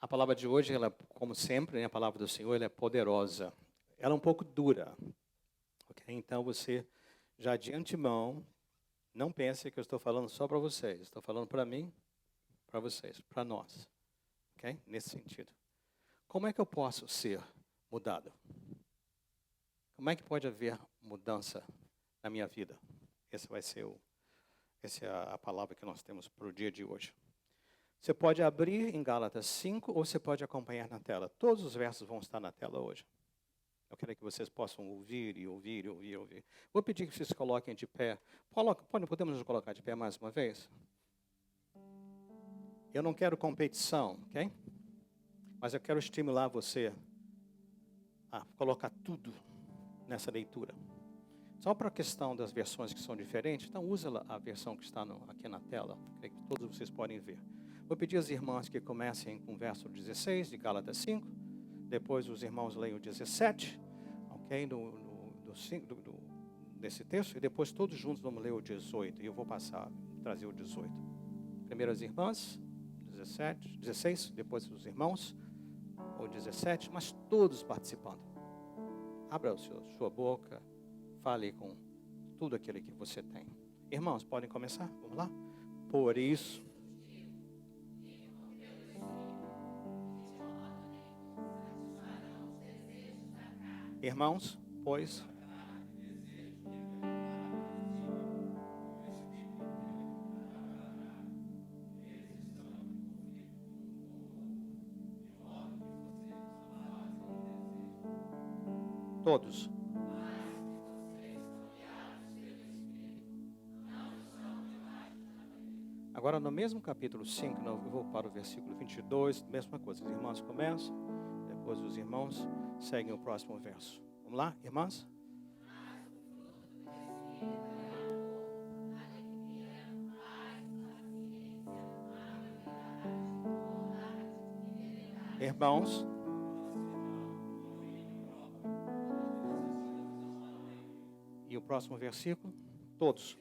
A palavra de hoje, ela, como sempre, né, a palavra do Senhor, ela é poderosa. Ela é um pouco dura. Okay? Então, você, já de antemão, não pense que eu estou falando só para vocês. Estou falando para mim, para vocês, para nós. Okay? Nesse sentido. Como é que eu posso ser mudado? Como é que pode haver mudança na minha vida? Essa é a palavra que nós temos para o dia de hoje. Você pode abrir em Gálatas 5 ou você pode acompanhar na tela. Todos os versos vão estar na tela hoje. Eu quero que vocês possam ouvir e ouvir e ouvir e ouvir. Vou pedir que vocês coloquem de pé. Podemos nos colocar de pé mais uma vez? Eu não quero competição, ok? Mas eu quero estimular você a colocar tudo nessa leitura. Só para a questão das versões que são diferentes, então usa a versão que está aqui na tela, que todos vocês podem ver. Vou pedir às irmãs que comecem com o verso 16 de Gálatas 5, depois os irmãos leiam o 17, ok, desse texto, e depois todos juntos vamos ler o 18, e eu vou trazer o 18. Primeiro as irmãs, 16, depois os irmãos, o 17, mas todos participando. Abra sua boca, fale com tudo aquilo que você tem. Irmãos, podem começar? Vamos lá? Por isso, irmãos, pois, todos. Agora, no mesmo capítulo 5, eu vou para o versículo 22, mesma coisa. Os irmãos começam, depois os irmãos seguem o próximo verso. Vamos lá, irmãs? Irmãos? E o próximo versículo? Todos.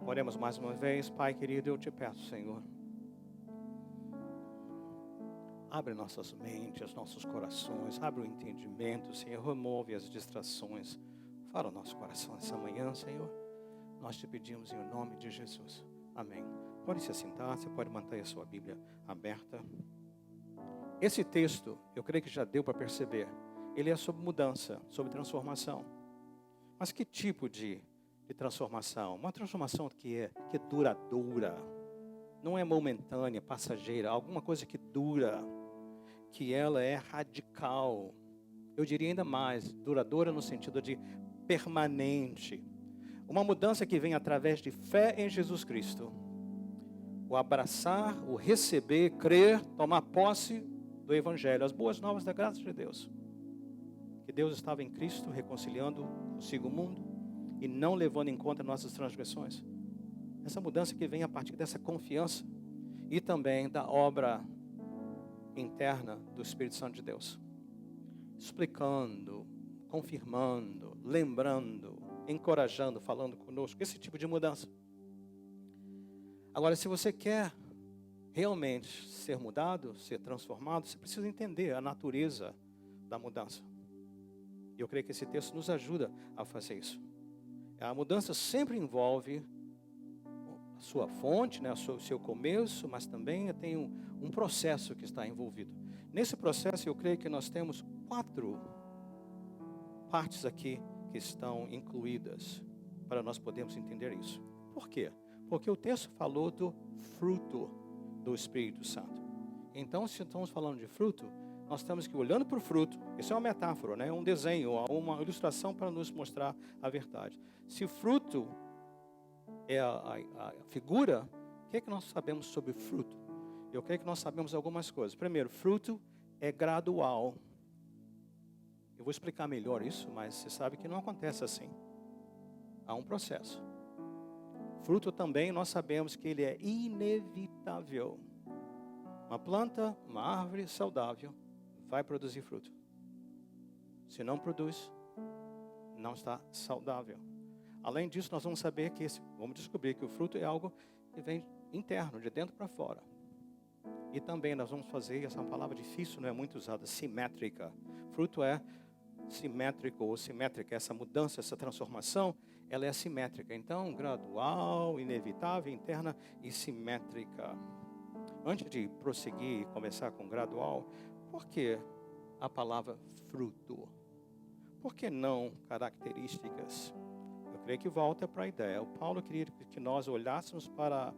Oremos mais uma vez. Pai querido, eu te peço, Senhor, abre nossas mentes, nossos corações, abre o entendimento, Senhor, remove as distrações. Fala o nosso coração essa manhã, Senhor. Nós te pedimos em nome de Jesus. Amém. Pode se assentar, você pode manter a sua Bíblia aberta. Esse texto, eu creio que já deu para perceber, ele é sobre mudança, sobre transformação. Mas que tipo de transformação? Uma transformação que é duradoura, não é momentânea, passageira, alguma coisa que dura, que ela é radical. Eu diria ainda mais, duradoura no sentido de permanente. Uma mudança que vem através de fé em Jesus Cristo. O abraçar, o receber, crer, tomar posse do Evangelho, as boas novas da graça de Deus. Que Deus estava em Cristo reconciliando consigo o mundo e não levando em conta nossas transgressões. Essa mudança que vem a partir dessa confiança e também da obra interna do Espírito Santo de Deus. Explicando, confirmando, lembrando, encorajando, falando conosco. Esse tipo de mudança. Agora, se você quer realmente ser mudado, ser transformado, você precisa entender a natureza da mudança. E eu creio que esse texto nos ajuda a fazer isso. A mudança sempre envolve a sua fonte, né, o seu começo, mas também tem um processo que está envolvido. Nesse processo, eu creio que nós temos 4 partes aqui que estão incluídas para nós podermos entender isso. Por quê? Porque o texto falou do fruto do Espírito Santo. Então, se estamos falando de fruto, nós temos que ir olhando para o fruto. Isso é uma metáfora, né? Um desenho, uma ilustração para nos mostrar a verdade. Se fruto é a figura, o que é que nós sabemos sobre fruto? Eu creio que nós sabemos algumas coisas. Primeiro, fruto é gradual. Eu vou explicar melhor isso, mas você sabe que não acontece assim. Há um processo. Fruto também nós sabemos que ele é inevitável. Uma planta, uma árvore saudável vai produzir fruto. Se não produz, não está saudável. Além disso, nós vamos saber que vamos descobrir que o fruto é algo que vem interno, de dentro para fora. E também nós vamos fazer, essa palavra difícil, não é muito usada, simétrica. Fruto é simétrico ou simétrica, essa mudança, essa transformação, ela é simétrica. Então, gradual, inevitável, interna e simétrica. Antes de prosseguir e começar com gradual, por que a palavra fruto? Por que não características? Eu creio que volta para a ideia. O Paulo queria que nós olhássemos para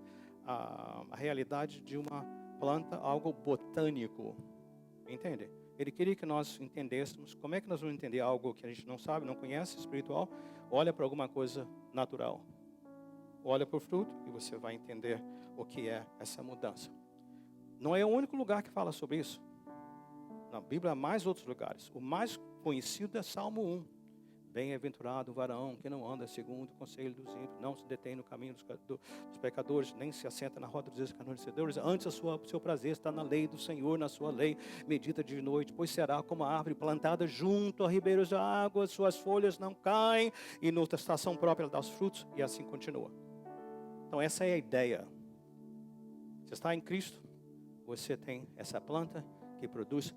a realidade de uma planta, algo botânico. Entende? Ele queria que nós entendêssemos. Como é que nós vamos entender algo que a gente não sabe, não conhece, espiritual? Olha para alguma coisa natural. Olha para o fruto e você vai entender o que é essa mudança. Não é o único lugar que fala sobre isso. Na Bíblia há mais outros lugares. O mais conhecido é Salmo 1. Bem-aventurado o varão que não anda segundo o conselho dos ímpios, não se detém no caminho dos pecadores, nem se assenta na roda dos escarnecedores. Antes o seu prazer está na lei do Senhor, na sua lei medita de noite, pois será como a árvore plantada junto a ribeiros de água, suas folhas não caem, e na estação própria ela dá os frutos, e assim continua. Então essa é a ideia. Você está em Cristo, você tem essa planta que produz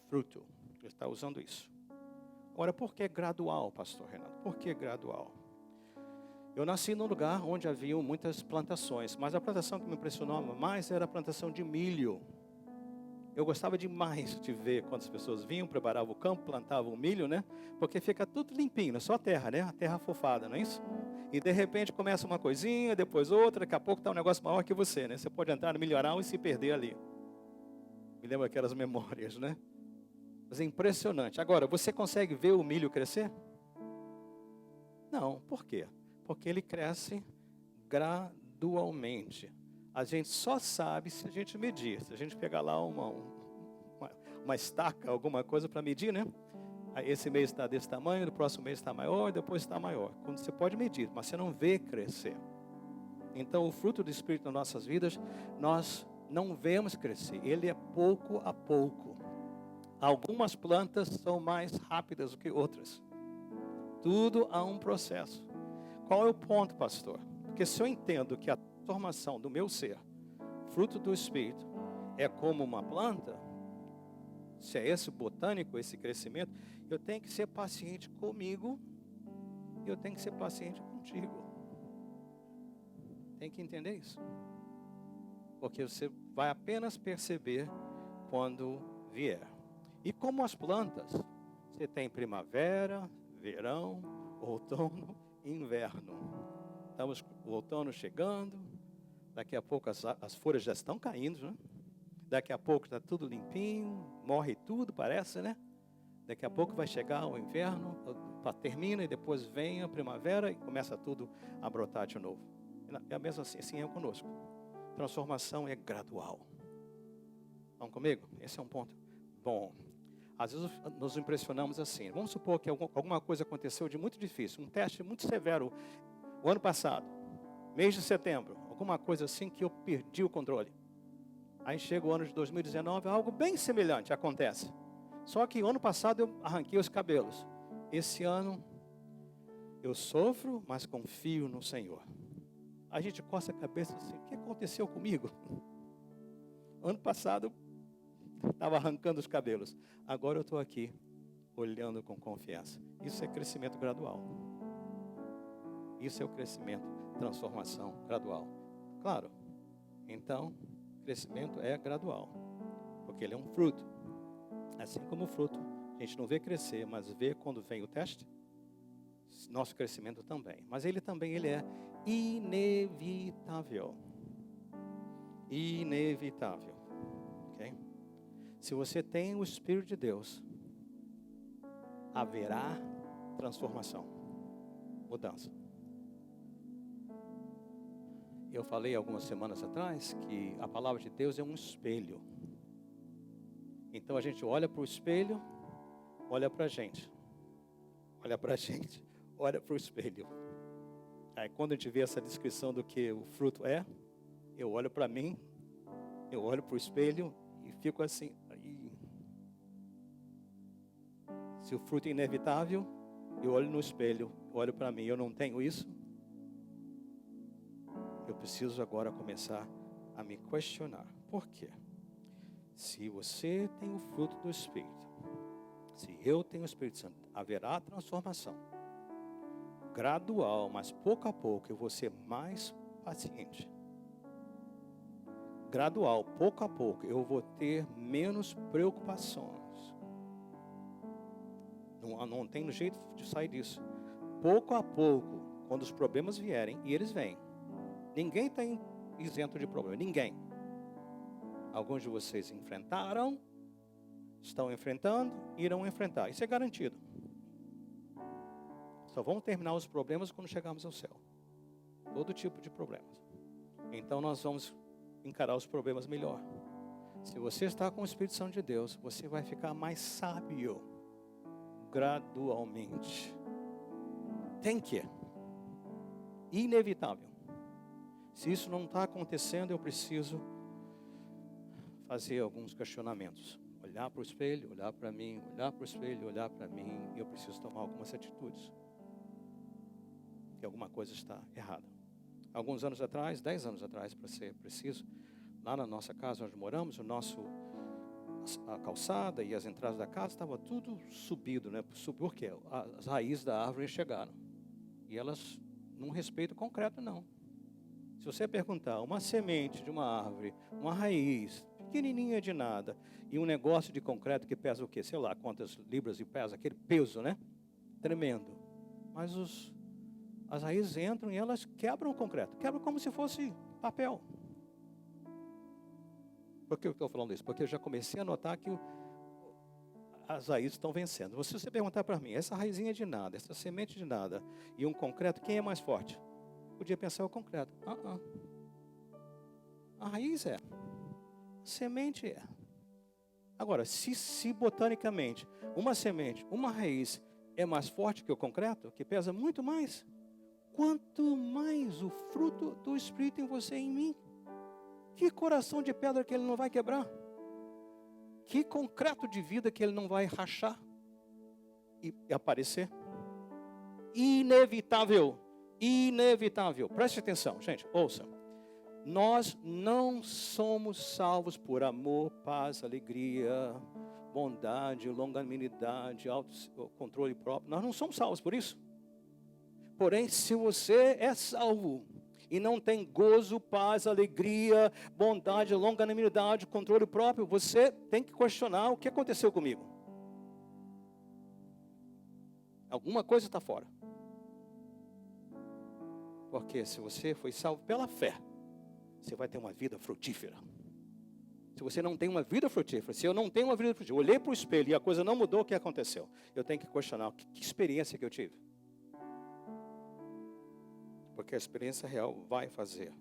fruto. Ele está usando isso. Agora, por que gradual, pastor Renato? Por que gradual? Eu nasci num lugar onde haviam muitas plantações, mas a plantação que me impressionava mais era a plantação de milho. Eu gostava demais de ver quando as pessoas vinham, preparavam o campo, plantavam o milho, né? Porque fica tudo limpinho, é só a terra, né? A terra afofada, não é isso? E de repente começa uma coisinha, depois outra, daqui a pouco está um negócio maior que você, né? Você pode entrar no milharal e se perder ali. Me lembra aquelas memórias, né? Mas é impressionante. Agora, você consegue ver o milho crescer? Não. Por quê? Porque ele cresce gradualmente. A gente só sabe se a gente medir. Se a gente pegar lá uma estaca, alguma coisa para medir, né? Aí esse mês está desse tamanho, no próximo mês está maior, depois está maior. Quando você pode medir, mas você não vê crescer. Então, o fruto do Espírito nas nossas vidas, nós não vemos crescer. Ele é pouco a pouco. Algumas plantas são mais rápidas do que outras. Tudo há um processo. Qual é o ponto, pastor? Porque se eu entendo que a transformação do meu ser, fruto do Espírito, é como uma planta, se é esse botânico, esse crescimento, eu tenho que ser paciente comigo e eu tenho que ser paciente contigo. Tem que entender isso. Porque você vai apenas perceber quando vier. E como as plantas, você tem primavera, verão, outono e inverno. Estamos o outono chegando, daqui a pouco as folhas já estão caindo, né? Daqui a pouco está tudo limpinho, morre tudo, parece, né? Daqui a pouco vai chegar o inverno, termina e depois vem a primavera e começa tudo a brotar de novo. É mesmo assim é conosco. Transformação é gradual. Estão comigo? Esse é um ponto bom. Às vezes nos impressionamos assim. Vamos supor que alguma coisa aconteceu de muito difícil, um teste muito severo o ano passado, mês de setembro, alguma coisa assim que eu perdi o controle. Aí chega o ano de 2019, algo bem semelhante acontece. Só que o ano passado eu arranquei os cabelos. Esse ano eu sofro, mas confio no Senhor. A gente coça a cabeça assim, o que aconteceu comigo? Ano passado estava arrancando os cabelos. Agora eu estou aqui, olhando com confiança. Isso é crescimento gradual. Isso é o crescimento, transformação gradual. Claro, então, crescimento é gradual. Porque ele é um fruto. Assim como o fruto, a gente não vê crescer, mas vê quando vem o teste. Nosso crescimento também. Mas ele é inevitável. Inevitável. Ok? Se você tem o Espírito de Deus, haverá transformação, mudança. Eu falei algumas semanas atrás que a palavra de Deus é um espelho. Então a gente olha para o espelho, olha para a gente. Olha para a gente, olha para o espelho. Aí quando a gente vê essa descrição do que o fruto é, eu olho para mim, eu olho para o espelho e fico assim. Se o fruto é inevitável, eu olho no espelho, olho para mim, eu não tenho isso. Eu preciso agora começar a me questionar. Por quê? Se você tem o fruto do Espírito, se eu tenho o Espírito Santo, haverá transformação. Gradual, mas pouco a pouco eu vou ser mais paciente. Gradual, pouco a pouco eu vou ter menos preocupações. Não tem jeito de sair disso. Pouco a pouco, quando os problemas vierem, e eles vêm. Ninguém está isento de problema, ninguém. Alguns de vocês enfrentaram, estão enfrentando, irão enfrentar. Isso é garantido. Só vamos terminar os problemas quando chegarmos ao céu. Todo tipo de problemas. Então nós vamos encarar os problemas melhor. Se você está com o Espírito Santo de Deus, você vai ficar mais sábio gradualmente. Tem que. Inevitável. Se isso não está acontecendo, eu preciso fazer alguns questionamentos. Olhar para o espelho, olhar para mim, olhar para o espelho, olhar para mim. E eu preciso tomar algumas atitudes. Que alguma coisa está errada. Alguns anos atrás, 10 anos atrás, para ser preciso, lá na nossa casa onde moramos, a calçada e as entradas da casa estava tudo subido, né? Por quê? As raízes da árvore chegaram. E elas não respeitam concreto, não. Se você perguntar uma semente de uma árvore, uma raiz, pequenininha de nada, e um negócio de concreto que pesa o quê? Sei lá quantas libras e pesa, aquele peso, né? Tremendo. Mas as raízes entram e elas quebram o concreto. Quebram como se fosse papel. Por que eu estou falando isso? Porque eu já comecei a notar que as raízes estão vencendo. Se você perguntar para mim, essa raizinha de nada, essa semente de nada, e um concreto, quem é mais forte? Podia pensar o concreto. A raiz é. A semente é. Agora, se botanicamente uma semente, uma raiz é mais forte que o concreto, que pesa muito mais, quanto mais o fruto do Espírito em você e em mim. Que coração de pedra que ele não vai quebrar? Que concreto de vida que ele não vai rachar e aparecer? Inevitável. Inevitável. Preste atenção, gente, ouça. Nós não somos salvos por amor, paz, alegria, bondade, longanimidade, autocontrole próprio. Nós não somos salvos por isso. Porém, se você é salvo e não tem gozo, paz, alegria, bondade, longanimidade, controle próprio, você tem que questionar o que aconteceu comigo. Alguma coisa está fora. Porque se você foi salvo pela fé, você vai ter uma vida frutífera. Se você não tem uma vida frutífera, se eu não tenho uma vida frutífera, eu olhei para o espelho e a coisa não mudou, o que aconteceu? Eu tenho que questionar que experiência que eu tive. Porque a experiência real vai fazer.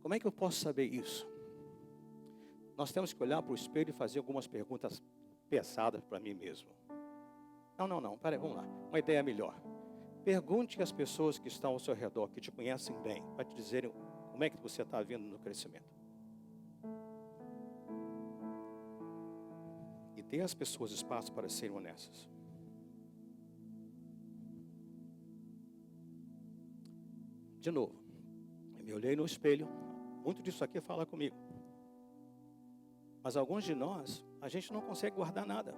Como é que eu posso saber isso? Nós temos que olhar para o espelho e fazer algumas perguntas pesadas para mim mesmo. Não, peraí, vamos lá. Uma ideia melhor. Pergunte às pessoas que estão ao seu redor, que te conhecem bem, para te dizerem como é que você está vindo no crescimento. E dê às pessoas espaço para serem honestas. De novo, eu me olhei no espelho, muito disso aqui fala comigo. Mas alguns de nós, a gente não consegue guardar nada.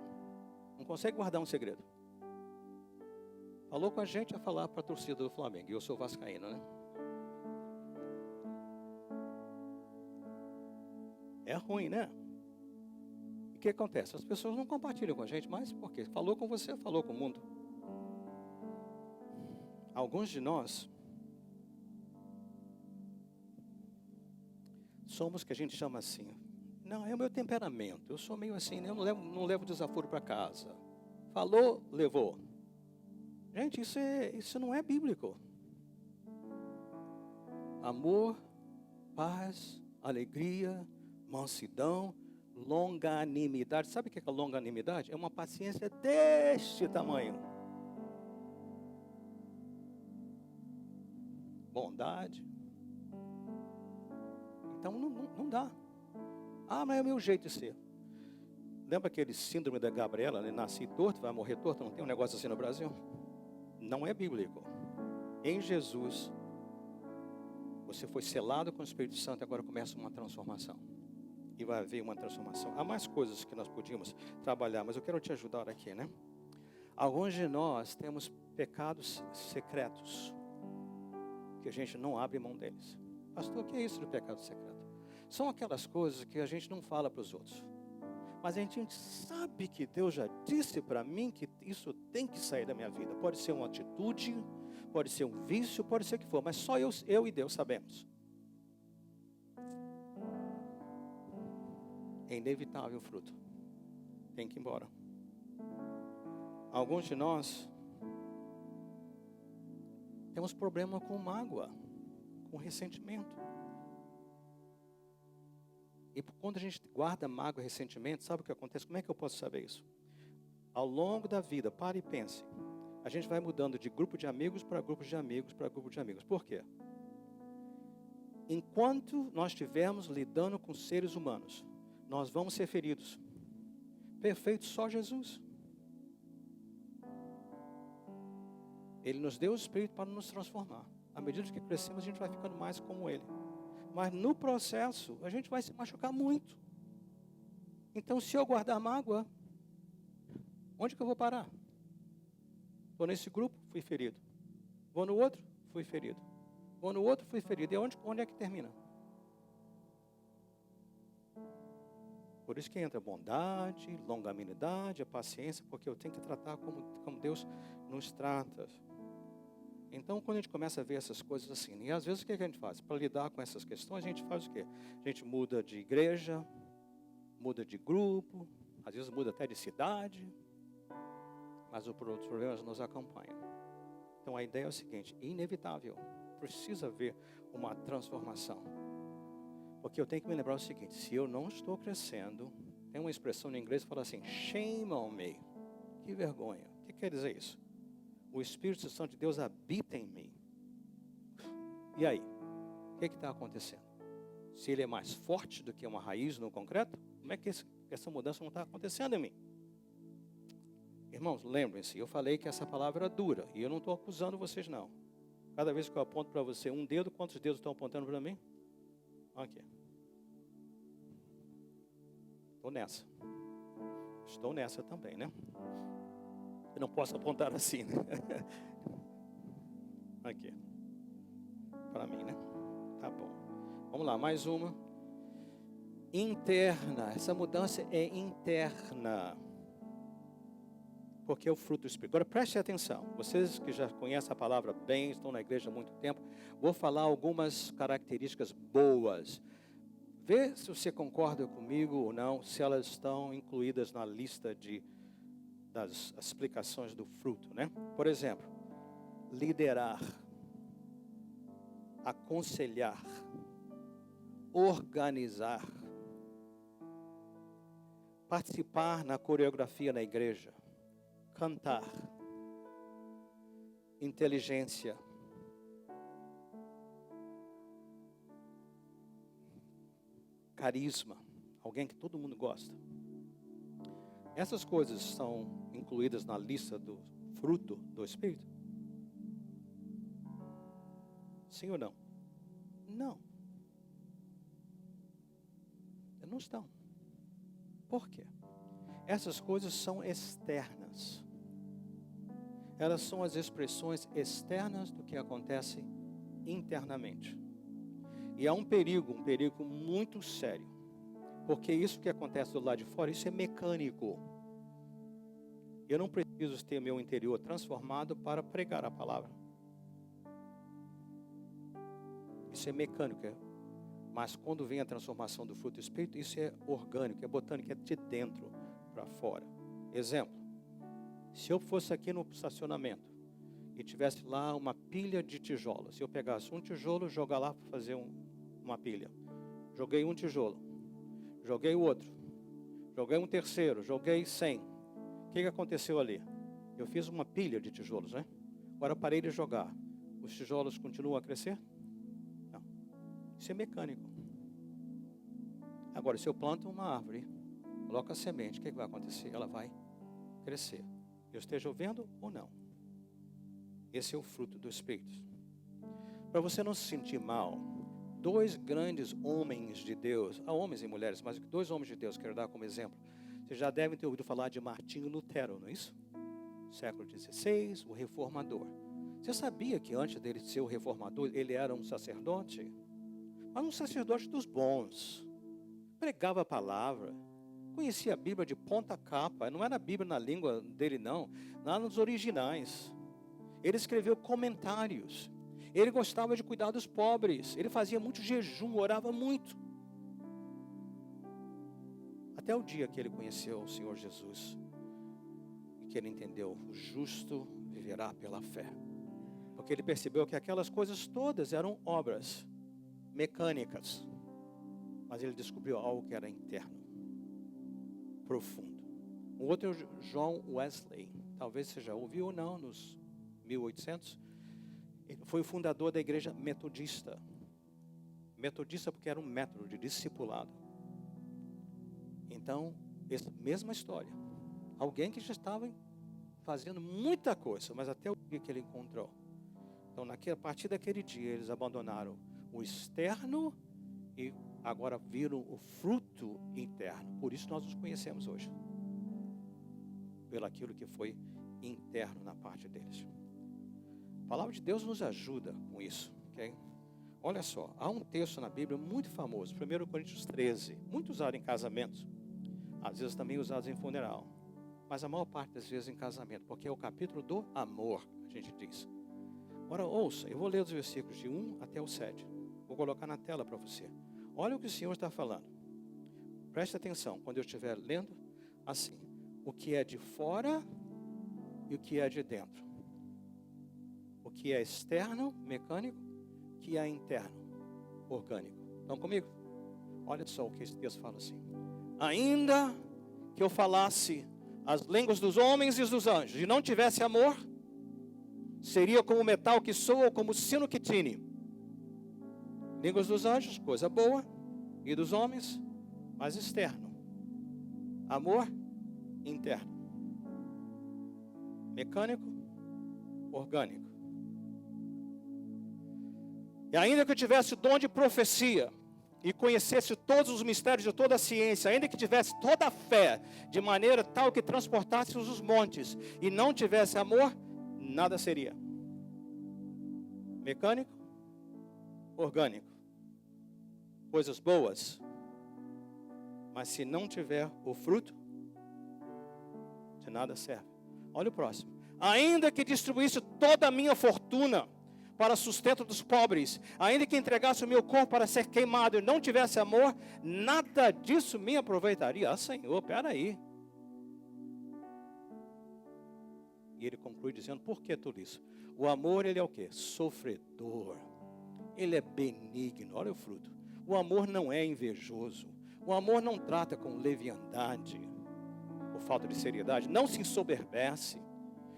Não consegue guardar um segredo. Falou com a gente a falar para a torcida do Flamengo. E eu sou vascaíno, né? É ruim, né? E o que acontece? As pessoas não compartilham com a gente mais porque falou com você, falou com o mundo. Alguns de nós somos o que a gente chama assim. Não, é o meu temperamento. Eu sou meio assim, né? Eu não levo desaforo para casa. Falou, levou. Gente, isso não é bíblico. Amor, paz, alegria, mansidão, longanimidade. Sabe o que é a longanimidade? É uma paciência deste tamanho. Bondade. Então não dá. Mas é o meu jeito de ser. Lembra aquele síndrome da Gabriela, né? Nasci torto, vai morrer torto? Não tem um negócio assim no Brasil? Não é bíblico. Em Jesus, você foi selado com o Espírito Santo e agora começa uma transformação. E vai haver uma transformação. Há mais coisas que nós podíamos trabalhar, mas eu quero te ajudar aqui, né? Alguns de nós temos pecados secretos, que a gente não abre mão deles. Pastor, o que é isso de pecado secreto? São aquelas coisas que a gente não fala para os outros. Mas a gente sabe que Deus já disse para mim que isso tem que sair da minha vida. Pode ser uma atitude, pode ser um vício, pode ser o que for. Mas só eu e Deus sabemos. É inevitável o fruto. Tem que ir embora. Alguns de nós temos problema com mágoa, com ressentimento. E quando a gente guarda mágoa e ressentimento, sabe o que acontece? Como é que eu posso saber isso? Ao longo da vida, pare e pense. A gente vai mudando de grupo de amigos para grupos de amigos para grupo de amigos. Por quê? Enquanto nós estivermos lidando com seres humanos, nós vamos ser feridos. Perfeito, só Jesus. Ele nos deu o Espírito para nos transformar. À medida que crescemos, a gente vai ficando mais como Ele. Mas no processo, a gente vai se machucar muito. Então, se eu guardar mágoa, onde que eu vou parar? Vou nesse grupo, fui ferido. Vou no outro, fui ferido. Vou no outro, fui ferido. E onde é que termina? Por isso que entra a bondade, longanimidade, a paciência, porque eu tenho que tratar como Deus nos trata. Então, quando a gente começa a ver essas coisas assim, e às vezes o que a gente faz? Para lidar com essas questões, a gente faz o quê? A gente muda de igreja, muda de grupo, às vezes muda até de cidade, mas os problemas nos acompanham. Então, a ideia é o seguinte, inevitável, precisa haver uma transformação. Porque eu tenho que me lembrar o seguinte, se eu não estou crescendo, tem uma expressão em inglês que fala assim, shame on me, que vergonha. O que quer dizer isso? O Espírito Santo de Deus habita em mim. E aí? O que está acontecendo? Se ele é mais forte do que uma raiz no concreto, como é que essa mudança não está acontecendo em mim? Irmãos, lembrem-se, eu falei que essa palavra era dura, e eu não estou acusando vocês não. Cada vez que eu aponto para você um dedo, quantos dedos estão apontando para mim? Aqui. Estou nessa também, né? Eu não posso apontar assim, né? Aqui. Para mim, né? Tá bom. Vamos lá, mais uma. Interna. Essa mudança é interna. Porque é o fruto do Espírito. Agora preste atenção. Vocês que já conhecem a palavra bem, estão na igreja há muito tempo, vou falar algumas características boas. Vê se você concorda comigo ou não, se elas estão incluídas na lista das explicações do fruto, né? Por exemplo, liderar, aconselhar, organizar, participar na coreografia na igreja, cantar, inteligência, carisma, alguém que todo mundo gosta. Essas coisas são incluídas na lista do fruto do Espírito? Sim ou não? Não. Não estão. Por quê? Essas coisas são externas. Elas são as expressões externas do que acontece internamente. E há um perigo muito sério. Porque isso que acontece do lado de fora, isso é mecânico. Eu não preciso ter meu interior transformado para pregar a palavra. Isso é mecânico. Mas quando vem a transformação do fruto do Espírito, isso é orgânico, é botânico, é de dentro para fora. Exemplo. Se eu fosse aqui no estacionamento e tivesse lá uma pilha de tijolos, se eu pegasse um tijolo e jogar lá para fazer uma pilha. Joguei um tijolo. Joguei o outro. Joguei um terceiro. Joguei 100. O que aconteceu ali? Eu fiz uma pilha de tijolos, né? Agora eu parei de jogar. Os tijolos continuam a crescer? Não. Isso é mecânico. Agora, se eu planto uma árvore coloca a semente, o que vai acontecer? Ela vai crescer. Eu esteja vendo ou não. Esse é o fruto do Espírito. Para você não se sentir mal, dois grandes homens de Deus, há homens e mulheres, mas dois homens de Deus, quero dar como exemplo. Vocês já devem ter ouvido falar de Martinho Lutero, não é isso? Século XVI, o reformador. Você sabia que antes dele ser o reformador, ele era um sacerdote? Mas um sacerdote dos bons. Pregava a palavra. Conhecia a Bíblia de ponta a capa. Não era a Bíblia na língua dele, não. Lá nos originais. Ele escreveu comentários. Ele gostava de cuidar dos pobres. Ele fazia muito jejum, orava muito. Até o dia que ele conheceu o Senhor Jesus. E que ele entendeu, o justo viverá pela fé. Porque ele percebeu que aquelas coisas todas eram obras mecânicas. Mas ele descobriu algo que era interno, profundo. O outro é o John Wesley. Talvez você já ouviu ou não, nos 1800. Ele foi o fundador da igreja metodista. Metodista porque era um método de discipulado. Então, mesma história. Alguém que já estava fazendo muita coisa, mas até o dia que ele encontrou. Então, a partir daquele dia, eles abandonaram o externo e agora viram o fruto interno. Por isso nós os conhecemos hoje. Pelo aquilo que foi interno na parte deles. A palavra de Deus nos ajuda com isso. Okay? Olha só, há um texto na Bíblia muito famoso, 1 Coríntios 13, muito usado em casamentos. Às vezes também usado em funeral. Mas a maior parte das vezes em casamento, porque é o capítulo do amor, a gente diz. Agora ouça, eu vou ler os versículos de 1 até o 7. Vou colocar na tela para você. Olha o que o Senhor está falando. Preste atenção, quando eu estiver lendo, assim. O que é de fora e o que é de dentro. O que é externo, mecânico, o que é interno, orgânico. Estão comigo? Olha só o que esse texto fala assim. Ainda que eu falasse as línguas dos homens e dos anjos e não tivesse amor, seria como o metal que soa ou como o sino que tine. Línguas dos anjos, coisa boa, e dos homens, mas externo. Amor, interno. Mecânico, orgânico. E ainda que eu tivesse o dom de profecia e conhecesse todos os mistérios de toda a ciência, ainda que tivesse toda a fé, de maneira tal que transportasse os montes, e não tivesse amor, nada seria. Mecânico, orgânico. Coisas boas. Mas se não tiver o fruto, de nada serve. Olha o próximo. Ainda que distribuísse toda a minha fortuna para sustento dos pobres, ainda que entregasse o meu corpo para ser queimado e não tivesse amor, nada disso me aproveitaria. Ah, Senhor, peraí. E ele conclui dizendo, por que tudo isso? O amor, ele é o quê? Sofredor. Ele é benigno, olha o fruto. O amor não é invejoso. O amor não trata com leviandade, ou falta de seriedade. Não se ensoberbece.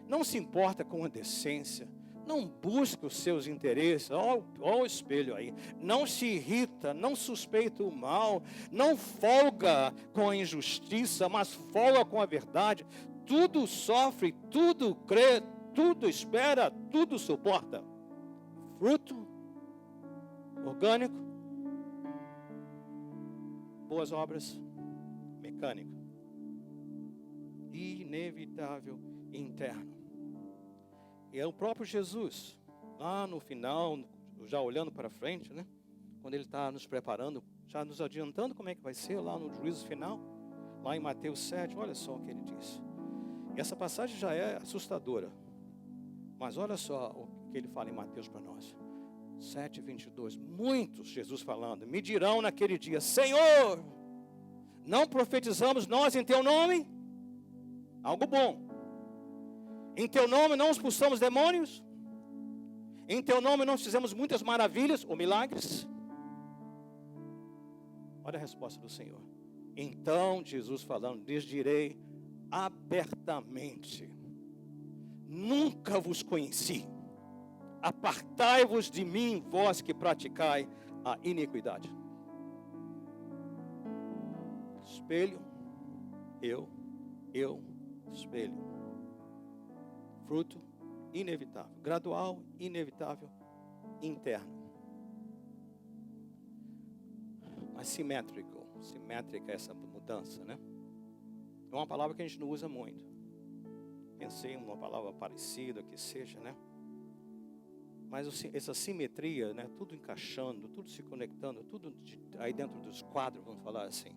Não se importa com a decência. Não busca os seus interesses. Olha o espelho aí. Não se irrita, não suspeita o mal. Não folga com a injustiça, mas folga com a verdade. Tudo sofre, tudo crê, tudo espera, tudo suporta. Fruto orgânico, boas obras, mecânico, inevitável, interno. E é o próprio Jesus, lá no final, já olhando para frente, né? Quando ele está nos preparando, já nos adiantando como é que vai ser lá no juízo final, lá em Mateus 7, olha só o que ele diz. E essa passagem já é assustadora. Mas olha só o que ele fala em Mateus para nós. 7:22. Muitos, Jesus falando, me dirão naquele dia, Senhor, não profetizamos nós em teu nome? Algo bom. Em teu nome não expulsamos demônios? Em teu nome não fizemos muitas maravilhas ou milagres? Olha a resposta do Senhor. Então, Jesus falando, lhes direi abertamente, nunca vos conheci. Apartai-vos de mim, vós que praticai a iniquidade. Espelho, eu, espelho. Fruto inevitável, gradual, inevitável, interno. Mas simétrica essa mudança, né? É uma palavra que a gente não usa muito. Pensei em uma palavra parecida, que seja, né? Mas essa simetria, né? Tudo encaixando, tudo se conectando, tudo aí dentro dos quadros, vamos falar assim.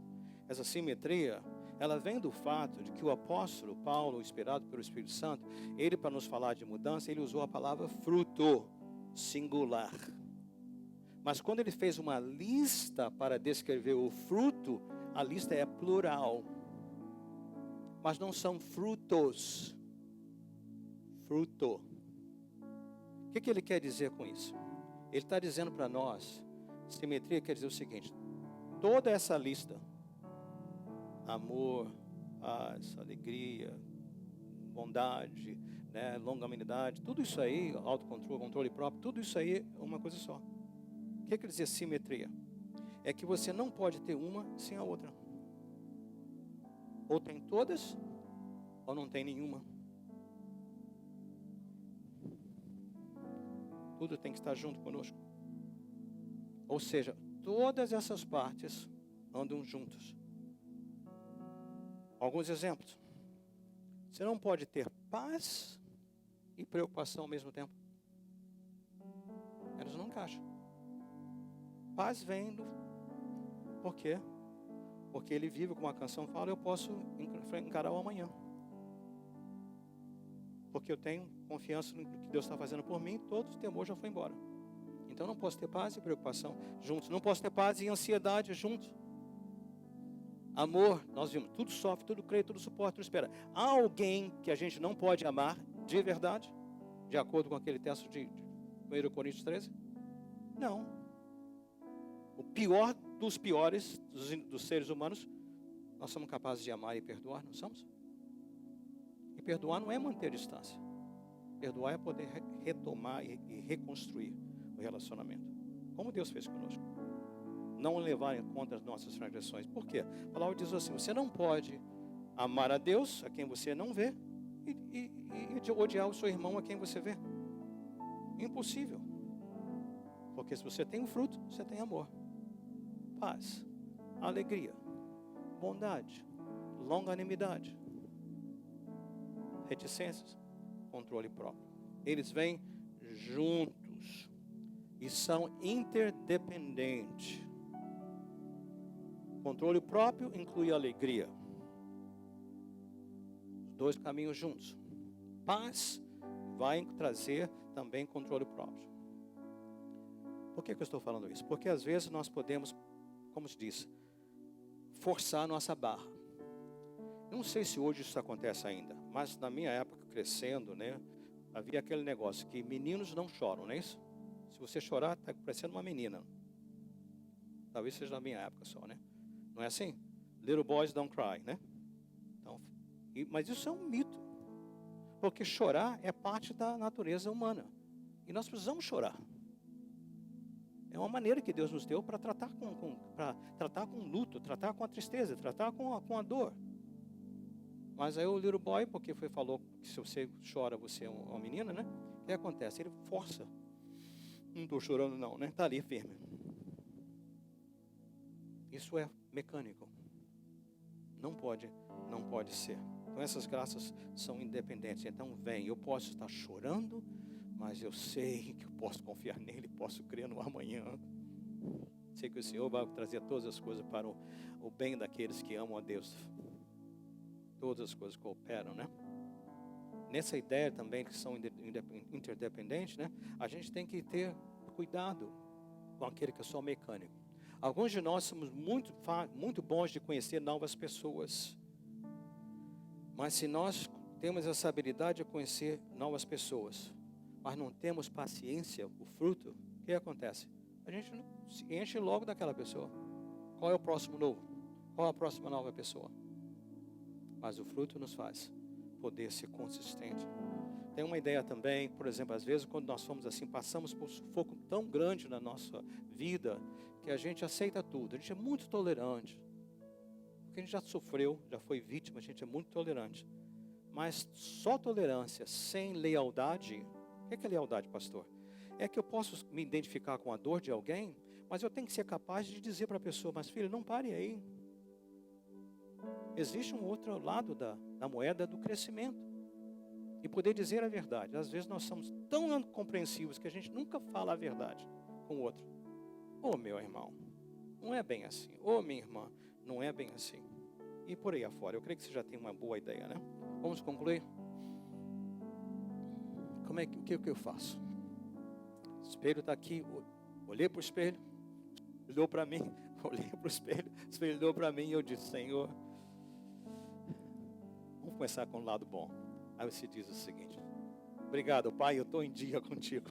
Essa simetria, ela vem do fato de que o apóstolo Paulo, inspirado pelo Espírito Santo, ele, para nos falar de mudança, ele usou a palavra fruto, singular. Mas quando ele fez uma lista para descrever o fruto, a lista é plural. Mas não são frutos. Fruto. O que ele quer dizer com isso? Ele está dizendo para nós, simetria quer dizer o seguinte: toda essa lista, amor, paz, alegria, bondade, né, longanimidade, tudo isso aí, autocontrole, controle próprio, tudo isso aí é uma coisa só. O que quer dizer simetria? É que você não pode ter uma sem a outra. Ou tem todas, ou não tem nenhuma. Tudo tem que estar junto conosco. Ou seja, todas essas partes andam juntas. Alguns exemplos. Você não pode ter paz e preocupação ao mesmo tempo. Elas não encaixam. Paz vem do... Por quê? Porque ele vive, como a canção fala, eu posso encarar o amanhã. Porque eu tenho confiança no que Deus está fazendo por mim, todo o temor já foi embora. Então não posso ter paz e preocupação juntos. Não posso ter paz e ansiedade juntos. Amor, nós vimos, tudo sofre, tudo crê, tudo suporta, tudo espera. Há alguém que a gente não pode amar de verdade? De acordo com aquele texto de 1 Coríntios 13? Não. O pior dos piores dos seres humanos, nós somos capazes de amar e perdoar, não somos? E perdoar não é manter distância. Perdoar é poder retomar e reconstruir o relacionamento. Como Deus fez conosco. Não levar em conta as nossas transgressões. Por quê? A palavra diz assim: você não pode amar a Deus, a quem você não vê, e odiar o seu irmão, a quem você vê. Impossível. Porque se você tem um fruto, você tem amor, paz, alegria, bondade, longanimidade, reticências, controle próprio. Eles vêm juntos e são interdependentes. Controle próprio inclui alegria. Os dois caminhos juntos. Paz vai trazer também controle próprio. Por que eu estou falando isso? Porque às vezes nós podemos, como se diz, forçar a nossa barra. Não sei se hoje isso acontece ainda, mas na minha época, crescendo, né, havia aquele negócio que meninos não choram, não é isso? Se você chorar, está parecendo uma menina. Talvez seja na minha época só, né? Não é assim? Little boys don't cry, né? Então, mas isso é um mito. Porque chorar é parte da natureza humana. E nós precisamos chorar. É uma maneira que Deus nos deu para tratar com luto, tratar com a tristeza, tratar com a dor. Mas aí o little boy, porque falou que se você chora, você é uma menina, né? O que acontece? Ele força. Não estou chorando não, né? Está ali firme. Isso é mecânico. Não pode ser. Então essas graças são independentes. Então vem, eu posso estar chorando, mas eu sei que eu posso confiar nele, posso crer no amanhã. Sei que o Senhor vai trazer todas as coisas para o bem daqueles que amam a Deus. Todas as coisas cooperam, né? Nessa ideia também que são interdependentes, né? A gente tem que ter cuidado com aquele que é só mecânico. Alguns de nós somos muito bons de conhecer novas pessoas. Mas se nós temos essa habilidade de conhecer novas pessoas, mas não temos paciência, o fruto, o que acontece? A gente não se enche logo daquela pessoa. Qual é o próximo novo? Qual é a próxima nova pessoa? Mas o fruto nos faz poder ser consistente. Tem uma ideia também, por exemplo, às vezes quando nós somos assim, passamos por um sufoco tão grande na nossa vida, que a gente aceita tudo, a gente é muito tolerante. porque a gente já sofreu, já foi vítima, a gente é muito tolerante. Mas só tolerância sem lealdade, o que é lealdade, pastor? É que eu posso me identificar com a dor de alguém, mas eu tenho que ser capaz de dizer para a pessoa, mas filho, não pare aí. Existe um outro lado da moeda do crescimento. E poder dizer a verdade. Às vezes nós somos tão compreensivos que a gente nunca fala a verdade com o outro. Ô meu irmão, não é bem assim. Ô minha irmã, não é bem assim. E por aí afora, eu creio que você já tem uma boa ideia, né? Vamos concluir? O que eu faço? O espelho está aqui, olhei para o espelho, olhou para mim, olhei para o espelho olhou para mim e eu disse, Senhor, vamos começar com o lado bom. Aí você diz o seguinte, obrigado Pai, eu estou em dia contigo,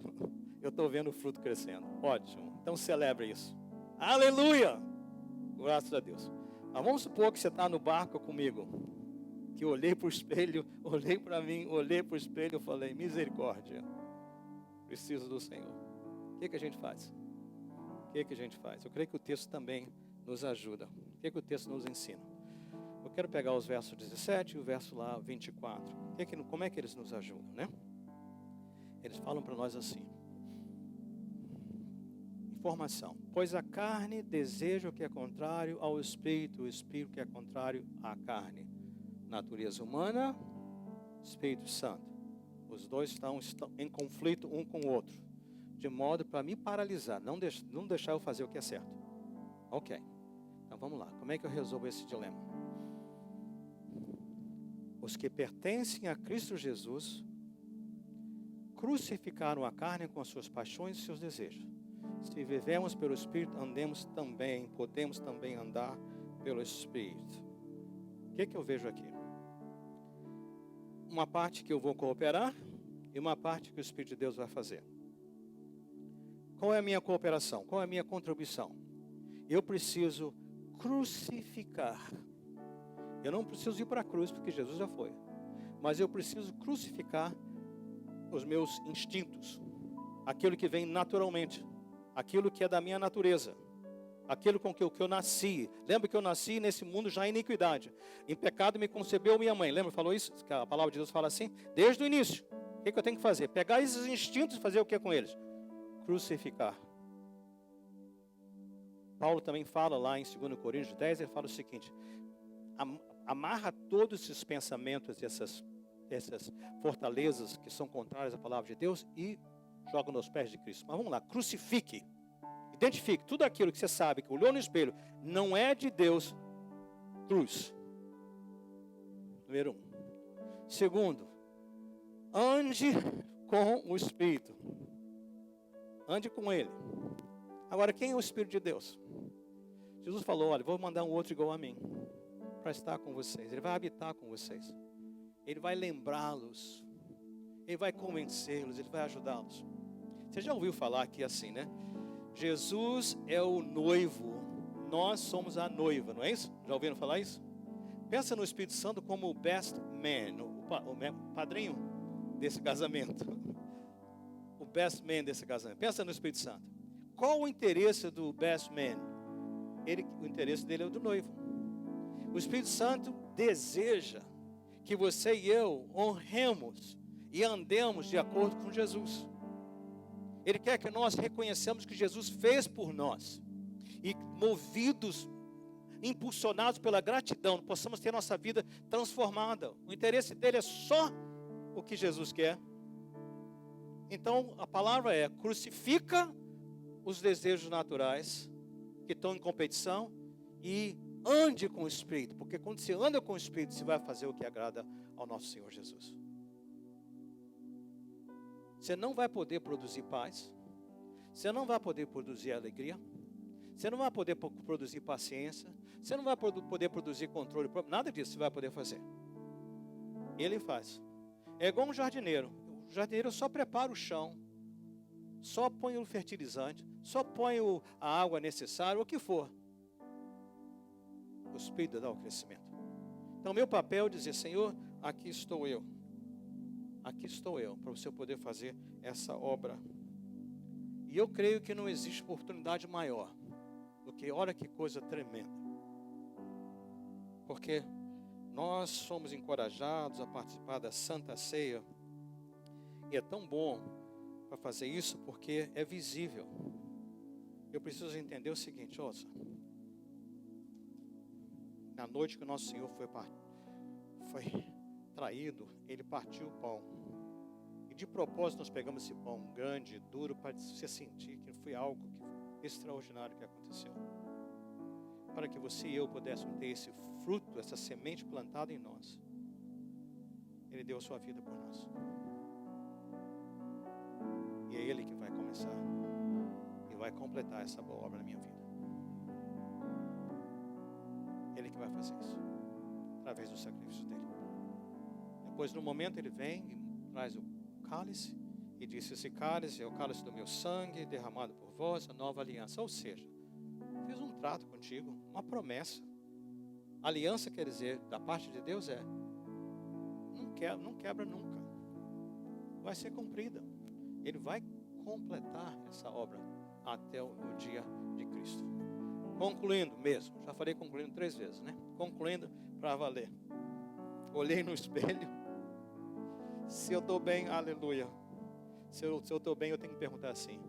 eu estou vendo o fruto crescendo, ótimo, então celebre isso, aleluia, graças a Deus. Mas vamos supor que você está no barco comigo, que eu olhei para o espelho, olhei para mim, olhei para o espelho e falei, misericórdia, preciso do Senhor. O que a gente faz? Eu creio que o texto também nos ajuda. O que o texto nos ensina? Eu quero pegar os versos 17 e o verso lá 24. Como é que eles nos ajudam, né? Eles falam para nós assim. Informação. Pois a carne deseja o que é contrário ao espírito, o espírito que é contrário à carne. Natureza humana, Espírito Santo. Os dois estão em conflito um com o outro. De modo para me paralisar, não deixar eu fazer o que é certo. Ok. Então vamos lá. Como é que eu resolvo esse dilema? Os que pertencem a Cristo Jesus crucificaram a carne com as suas paixões e seus desejos. Se vivemos pelo Espírito, podemos também andar pelo Espírito. O que eu vejo aqui? Uma parte que eu vou cooperar e uma parte que o Espírito de Deus vai fazer. Qual é a minha cooperação? Qual é a minha contribuição? Eu preciso crucificar. Eu não preciso ir para a cruz, porque Jesus já foi. Mas eu preciso crucificar os meus instintos. Aquilo que vem naturalmente. Aquilo que é da minha natureza. Aquilo com que eu nasci. Lembra que eu nasci nesse mundo já em iniquidade. Em pecado me concebeu minha mãe. Lembra? Falou isso? Que a palavra de Deus fala assim? Desde o início. O que eu tenho que fazer? Pegar esses instintos e fazer o que com eles? Crucificar. Paulo também fala lá em 2 Coríntios 10, ele fala o seguinte, amarra todos esses pensamentos, essas fortalezas que são contrárias à palavra de Deus e joga nos pés de Cristo. Mas vamos lá, crucifique, identifique tudo aquilo que você sabe, que olhou no espelho, não é de Deus, cruz. Número 1. Segundo, ande com o Espírito. Ande com Ele. Agora, quem é o Espírito de Deus? Jesus falou, olha, vou mandar um outro igual a mim, para estar com vocês. Ele vai habitar com vocês. Ele vai lembrá-los. Ele vai convencê-los, Ele vai ajudá-los. Você já ouviu falar aqui assim, né? Jesus é o noivo, nós somos a noiva, não é isso? Já ouviram falar isso? Pensa no Espírito Santo como o best man, o padrinho desse casamento. O best man desse casamento. Pensa no Espírito Santo. Qual o interesse do best man? O interesse dele é o do noivo. O Espírito Santo deseja que você e eu honremos e andemos de acordo com Jesus. Ele quer que nós reconheçamos o que Jesus fez por nós. E movidos, impulsionados pela gratidão, possamos ter nossa vida transformada. O interesse dele é só o que Jesus quer. Então, a palavra é, crucifica os desejos naturais que estão em competição e ande com o Espírito. Porque quando você anda com o Espírito, você vai fazer o que agrada ao nosso Senhor Jesus. Você não vai poder produzir paz. Você não vai poder produzir alegria. Você não vai poder produzir paciência. Você não vai poder produzir controle próprio. Nada disso você vai poder fazer. Ele faz. É igual um jardineiro. O jardineiro só prepara o chão. Só põe o fertilizante. Só põe a água necessária, o que for. O Espírito dá o crescimento. Então, meu papel é dizer, Senhor, aqui estou eu. Aqui estou eu, para você poder fazer essa obra. E eu creio que não existe oportunidade maior do que, olha que coisa tremenda. porque nós somos encorajados a participar da Santa Ceia. E é tão bom para fazer isso porque é visível. Eu preciso entender o seguinte, ouça. Na noite que o nosso Senhor foi traído, Ele partiu o pão. E de propósito nós pegamos esse pão grande, duro, para você sentir que foi algo extraordinário que aconteceu. Para que você e eu pudéssemos ter esse fruto, essa semente plantada em nós. Ele deu a sua vida por nós. E é Ele que vai começar e vai completar essa boa obra na minha vida. Ele que vai fazer isso, através do sacrifício dele. Depois, no momento, ele vem e traz o cálice e diz: esse cálice é o cálice do meu sangue derramado por vós, a nova aliança. Ou seja, fiz um trato contigo, uma promessa. Aliança quer dizer, da parte de Deus, não quebra nunca. Vai ser cumprida. Ele vai completar essa obra até o dia de Cristo. Concluindo mesmo, já falei concluindo 3 vezes, né? Concluindo para valer. Olhei no espelho. Se eu estou bem, aleluia. Se eu estou bem, eu tenho que perguntar assim: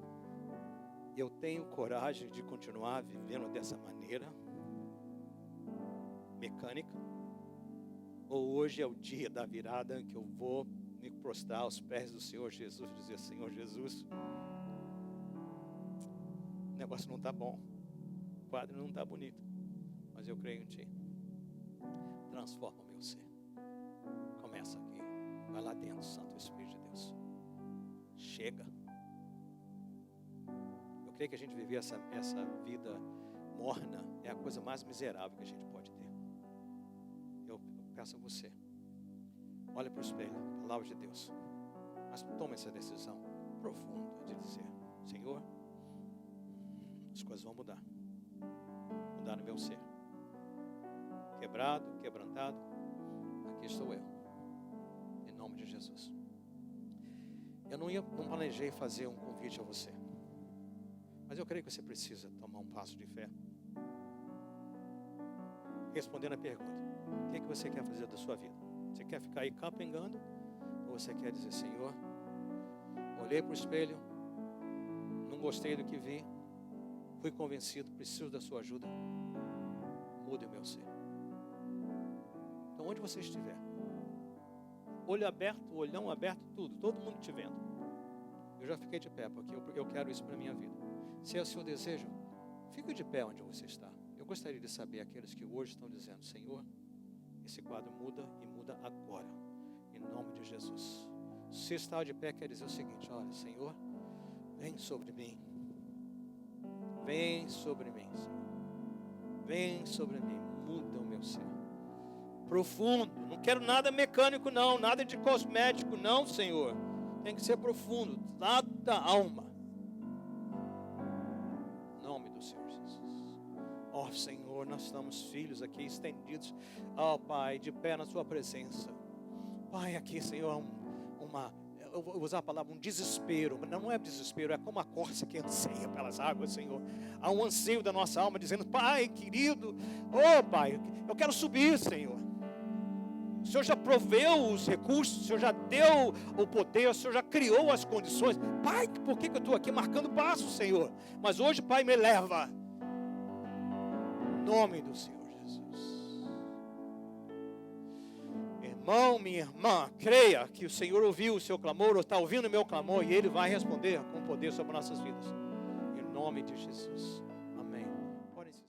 eu tenho coragem de continuar vivendo dessa maneira mecânica? Ou hoje é o dia da virada que eu vou me prostrar aos pés do Senhor Jesus e dizer: Senhor Jesus, o negócio não está bom, o quadro não está bonito, mas eu creio em Ti. Transforma o meu ser. Começa aqui, vai lá dentro, Santo Espírito de Deus. Chega. Eu creio que a gente viver essa vida morna é a coisa mais miserável que a gente pode ter. Eu peço a você, olha para o espelho, palavra de Deus, mas toma essa decisão profunda de dizer: Senhor, as coisas vão mudar no meu ser, quebrado, quebrantado, aqui estou eu, em nome de Jesus. Eu não planejei fazer um convite a você, mas eu creio que você precisa tomar um passo de fé, respondendo a pergunta: o que você quer fazer da sua vida? Você quer ficar aí capengando? Ou você quer dizer: Senhor, olhei para o espelho, não gostei do que vi, fui convencido, preciso da sua ajuda, mude o meu ser. Então, onde você estiver, olho aberto, olhão aberto, tudo, todo mundo te vendo, eu já fiquei de pé, porque eu quero isso para a minha vida. Se é o seu desejo, fique de pé onde você está. Eu gostaria de saber aqueles que hoje estão dizendo: Senhor, esse quadro muda e muda agora, em nome de Jesus. Se está de pé, quer dizer o seguinte: olha, Senhor, vem sobre mim, vem sobre mim, Senhor. Vem sobre mim, muda o meu ser profundo. Não quero nada mecânico não, nada de cosmético não, Senhor. Tem que ser profundo, lá da alma, em nome do Senhor Jesus. Ó Senhor, nós estamos filhos aqui estendidos, ó Pai, de pé na sua presença. Pai, aqui, Senhor, eu vou usar a palavra, um desespero, mas não é desespero, é como a corça que anseia pelas águas, Senhor. Há um anseio da nossa alma dizendo: Pai querido, Pai, eu quero subir, Senhor. O Senhor já proveu os recursos, o Senhor já deu o poder, o Senhor já criou as condições. Pai, por que eu estou aqui marcando passo, Senhor? Mas hoje, Pai, me leva, em nome do Senhor Jesus. Irmão, minha irmã, creia que o Senhor ouviu o seu clamor, ou está ouvindo o meu clamor, e Ele vai responder com poder sobre nossas vidas, em nome de Jesus, amém. Podem se